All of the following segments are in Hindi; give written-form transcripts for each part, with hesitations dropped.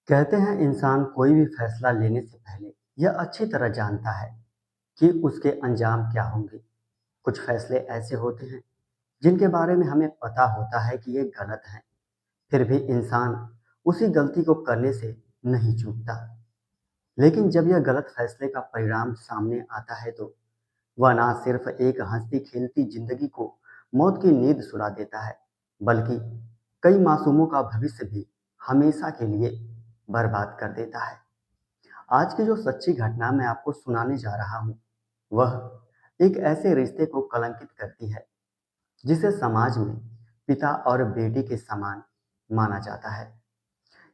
कहते हैं इंसान कोई भी फैसला लेने से पहले यह अच्छी तरह जानता है कि उसके अंजाम क्या होंगे। कुछ फैसले ऐसे होते हैं जिनके बारे में हमें पता होता है कि ये गलत है, फिर भी इंसान उसी गलती को करने से नहीं चूकता। लेकिन जब यह गलत फैसले का परिणाम सामने आता है तो वह ना सिर्फ एक हंसती खेलती जिंदगी को मौत की नींद सुला देता है, बल्कि कई मासूमों का भविष्य भी हमेशा के लिए बर्बाद कर देता है। आज की जो सच्ची घटना मैं आपको सुनाने जा रहा हूँ, वह एक ऐसे रिश्ते को कलंकित करती है जिसे समाज में पिता और बेटी के समान माना जाता है।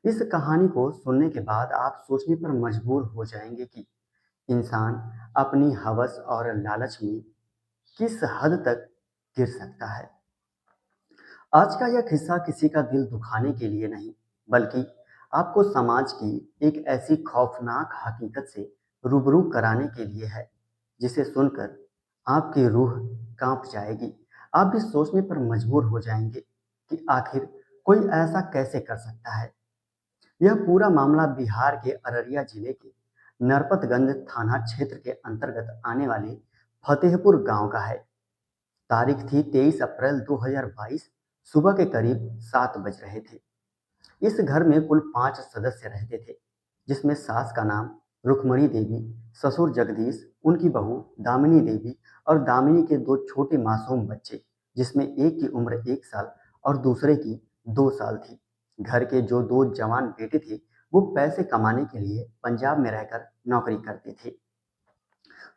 इस कहानी को सुनने के बाद आप सोचने पर मजबूर हो जाएंगे कि इंसान अपनी हवस और लालच में किस हद तक गिर सकता है। आज का यह किस्सा किसी का दिल दुखाने के लिए नहीं, बल्कि आपको समाज की एक ऐसी खौफनाक हकीकत से रूबरू कराने के लिए है, जिसे सुनकर आपकी रूह कांप जाएगी। आप भी सोचने पर मजबूर हो जाएंगे कि आखिर कोई ऐसा कैसे कर सकता है। यह पूरा मामला बिहार के अररिया जिले के नरपतगंज थाना क्षेत्र के अंतर्गत आने वाले फतेहपुर गांव का है। तारीख थी 23 अप्रैल 2022। सुबह के करीब 7 बज रहे थे। इस घर में कुल 5 सदस्य रहते थे, जिसमें सास का नाम रुक्मणी देवी, ससुर जगदीश, उनकी बहू दामिनी देवी और दामिनी के दो छोटे मासूम बच्चे, जिसमें एक की उम्र 1 साल और दूसरे की 2 साल थी। घर के जो दो जवान बेटे थे, वो पैसे कमाने के लिए पंजाब में रहकर नौकरी करते थे।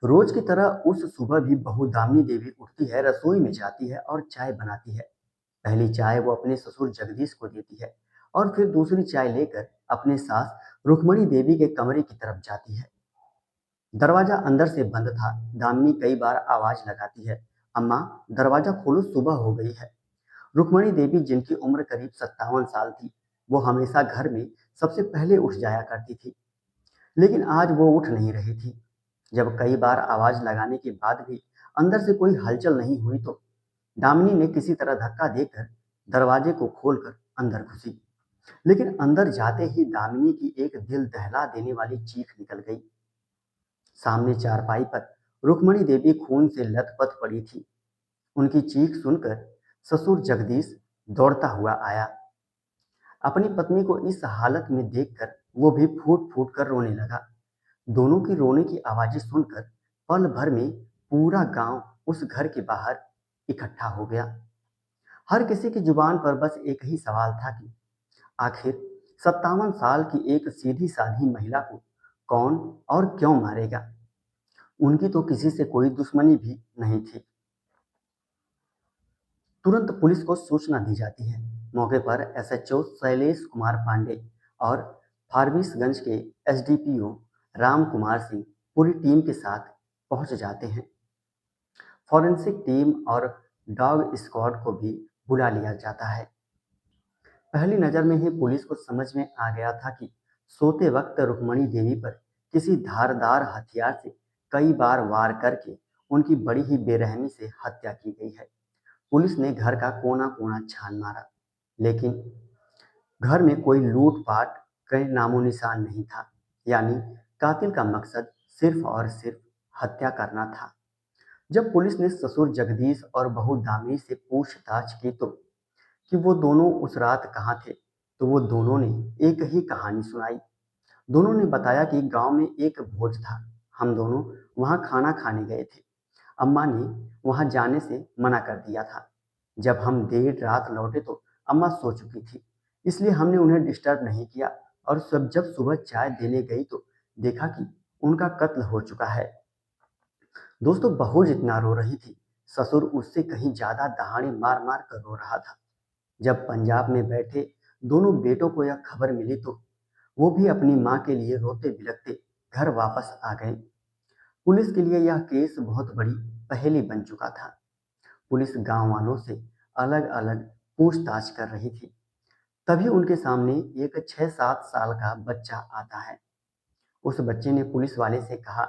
रोज की तरह उस सुबह भी बहू दामिनी देवी उठती है, रसोई में जाती है और चाय बनाती है। पहली चाय वो अपने ससुर जगदीश को देती है और फिर दूसरी चाय लेकर अपने सास रुक्मणी देवी के कमरे की तरफ जाती है। दरवाजा अंदर से बंद था। दामिनी कई बार आवाज लगाती है, अम्मा दरवाजा खोलो, सुबह हो गई है। रुक्मणी देवी, जिनकी उम्र करीब 57 साल थी, वो हमेशा घर में सबसे पहले उठ जाया करती थी, लेकिन आज वो उठ नहीं रही थी। जब कई बार आवाज लगाने के बाद भी अंदर से कोई हलचल नहीं हुई तो दामिनी ने किसी तरह धक्का देकर दरवाजे को खोलकर अंदर घुसी। लेकिन अंदर जाते ही दामिनी की एक दिल दहला देने वाली चीख निकल गई। सामने चारपाई पर रुक्मणी देवी खून से लथपथ पड़ी थी। उनकी चीख सुनकर ससुर जगदीश दौड़ता हुआ आया। अपनी पत्नी को इस हालत में देखकर वो भी फूट फूट कर रोने लगा। दोनों की रोने की आवाजें सुनकर पल भर में पूरा गांव उस घर के बाहर इकट्ठा हो गया। हर किसी की जुबान पर बस एक ही सवाल था कि आखिर 57 साल की एक सीधी साधी महिला को कौन और क्यों मारेगा। उनकी तो किसी से कोई दुश्मनी भी नहीं थी। तुरंत पुलिस को सूचना दी जाती है। मौके पर एसएचओ शैलेश कुमार पांडे और फारबिसगंज के एसडीपीओ राम कुमार सिंह पूरी टीम के साथ पहुंच जाते हैं। फॉरेंसिक टीम और डॉग स्क्वाड को भी बुला लिया जाता है। पहली नजर में ही पुलिस को समझ में आ गया था कि सोते वक्त रुक्मणी देवी पर किसी धारदार हथियार से कई बार वार करके उनकी बड़ी ही बेरहमी से हत्या की गई है। पुलिस ने घर का कोना कोना छान मारा, लेकिन घर में कोई लूटपाट का नामो निशान नहीं था। यानी कातिल का मकसद सिर्फ और सिर्फ हत्या करना था। जब पुलिस ने ससुर जगदीश और बहू दामिनी से पूछताछ की तो कि वो दोनों उस रात कहाँ थे, तो वो दोनों ने एक ही कहानी सुनाई। दोनों ने बताया कि गांव में एक भोज था, हम दोनों वहां खाना खाने गए थे। अम्मा ने वहां जाने से मना कर दिया था। जब हम देर रात लौटे तो अम्मा सो चुकी थी, इसलिए हमने उन्हें डिस्टर्ब नहीं किया। और जब सुबह चाय देने गई तो देखा कि उनका कत्ल हो चुका है। दोस्तों, बहू जितना रो रही थी, ससुर उससे कहीं ज्यादा दहाड़े मार मार कर रो रहा था। जब पंजाब में बैठे दोनों बेटों को यह खबर मिली तो वो भी अपनी मां के लिए रोते बिलखते घर वापस आ गए। पुलिस के लिए यह केस बहुत बड़ी पहेली बन चुका था। पुलिस गांव वालों से अलग अलग पूछताछ कर रही थी। तभी उनके सामने एक 6-7 साल का बच्चा आता है। उस बच्चे ने पुलिस वाले से कहा,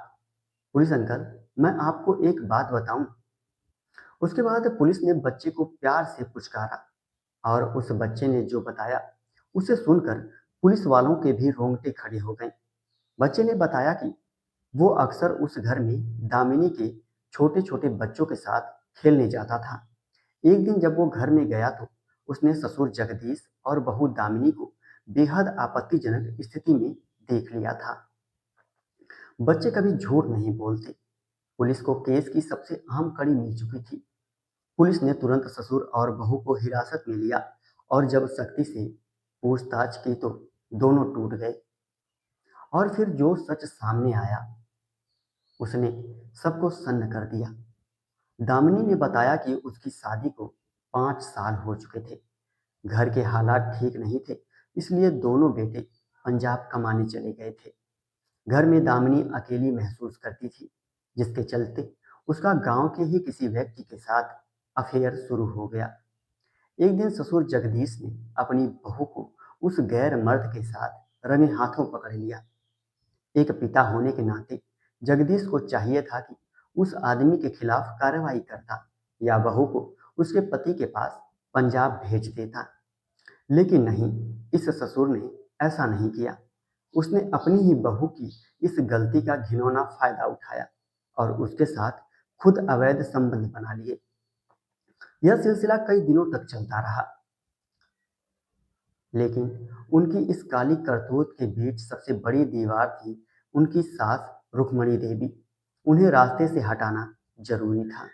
पुलिस अंकल, मैं आपको एक बात बताऊं। उसके बाद पुलिस ने बच्चे को प्यार से पुचकारा और उस बच्चे ने जो बताया उसे सुनकर पुलिस वालों के भी रोंगटे खड़े हो गए। बच्चे ने बताया कि वो अक्सर उस घर में दामिनी के छोटे-छोटे बच्चों के साथ खेलने जाता था। एक दिन जब वो घर में गया तो उसने ससुर जगदीश और बहू दामिनी को बेहद आपत्तिजनक स्थिति में देख लिया था। बच्चे कभी झूठ नहीं बोलते। पुलिस को केस की सबसे अहम कड़ी मिल चुकी थी। पुलिस ने तुरंत ससुर और बहू को हिरासत में लिया और जब सख्ती से पूछताछ की तो दोनों टूट गए। और फिर जो सच सामने आया उसने सबको सन्न कर दिया। दामिनी ने बताया कि उसकी शादी को 5 साल हो चुके थे। घर के हालात ठीक नहीं थे, इसलिए दोनों बेटे पंजाब कमाने चले गए थे। घर में दामिनी अकेली महसूस करती थी, जिसके चलते उसका गांव के ही किसी व्यक्ति के साथ अफेयर शुरू हो गया। एक दिन ससुर जगदीश ने अपनी बहू को उस गैर मर्द के साथ रंगे हाथों पकड़ लिया। एक पिता होने के नाते जगदीश को चाहिए था कि उस आदमी के खिलाफ कार्रवाई करता या बहू को उसके पति के पास पंजाब भेज देता। लेकिन नहीं, इस ससुर ने ऐसा नहीं किया। उसने अपनी ही बहू की इस गलती का घिनौना फायदा उठाया और उसके साथ खुद अवैध संबंध बना लिए। यह सिलसिला कई दिनों तक चलता रहा, लेकिन उनकी इस काली करतूत के बीच सबसे बड़ी दीवार थी उनकी सास रुक्मणी देवी। उन्हें रास्ते से हटाना जरूरी था।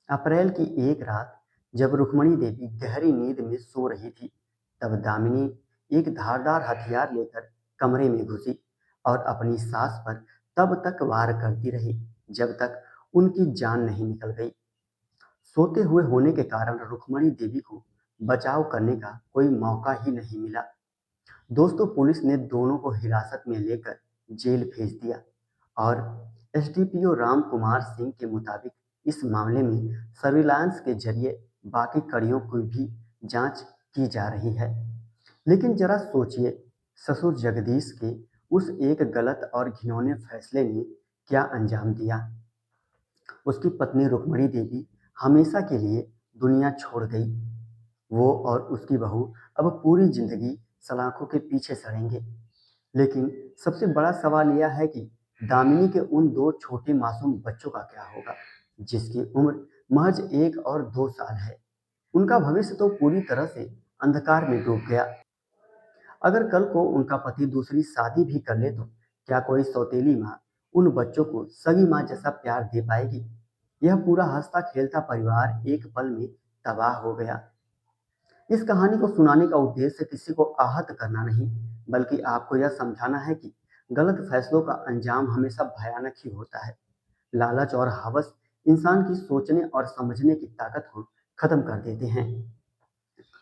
अप्रैल की एक रात जब रुक्मणी देवी गहरी नींद में सो रही थी, तब दामिनी एक धारदार हथियार लेकर कमरे में घुसी और अपनी सास पर तब तक वार करती रही जब तक उनकी जान नहीं निकल गई। सोते हुए होने के कारण रुक्मणी देवी को बचाव करने का कोई मौका ही नहीं मिला। दोस्तों, पुलिस ने दोनों को हिरासत में लेकर जेल भेज दिया और एसडीपीओ राम कुमार सिंह के मुताबिक इस मामले में सर्विलांस के जरिए बाकी कड़ियों की भी जांच की जा रही है। लेकिन जरा सोचिए, ससुर जगदीश के उस एक गलत और घिनौने फैसले ने क्या अंजाम दिया। उसकी पत्नी रुक्मणी देवी हमेशा के लिए दुनिया छोड़ गई। वो और उसकी बहू अब पूरी जिंदगी सलाखों के पीछे सड़ेंगे। लेकिन सबसे बड़ा सवाल यह है कि दामिनी के उन दो छोटे मासूम बच्चों का क्या होगा, जिसकी उम्र महज 1 और 2 साल है। उनका भविष्य तो पूरी तरह से अंधकार में डूब गया। अगर कल को उनका पति दूसरी शादी भी कर ले तो क्या कोई सौतेली माँ उन बच्चों को सगी माँ जैसा प्यार दे पाएगी? यह पूरा हंसता खेलता परिवार एक पल में तबाह हो गया। इस कहानी को सुनाने का उद्देश्य किसी को आहत करना नहीं, बल्कि आपको यह समझाना है कि गलत फैसलों का अंजाम हमेशा भयानक ही होता है। लालच और हवस इंसान की सोचने और समझने की ताकत को खत्म कर देते हैं।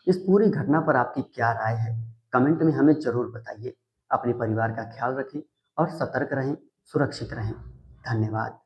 इस पूरी घटना पर आपकी क्या राय है? कमेंट में हमें जरूर बताइए। अपने परिवार का ख्याल रखें और सतर्क रहें, सुरक्षित रहें। धन्यवाद।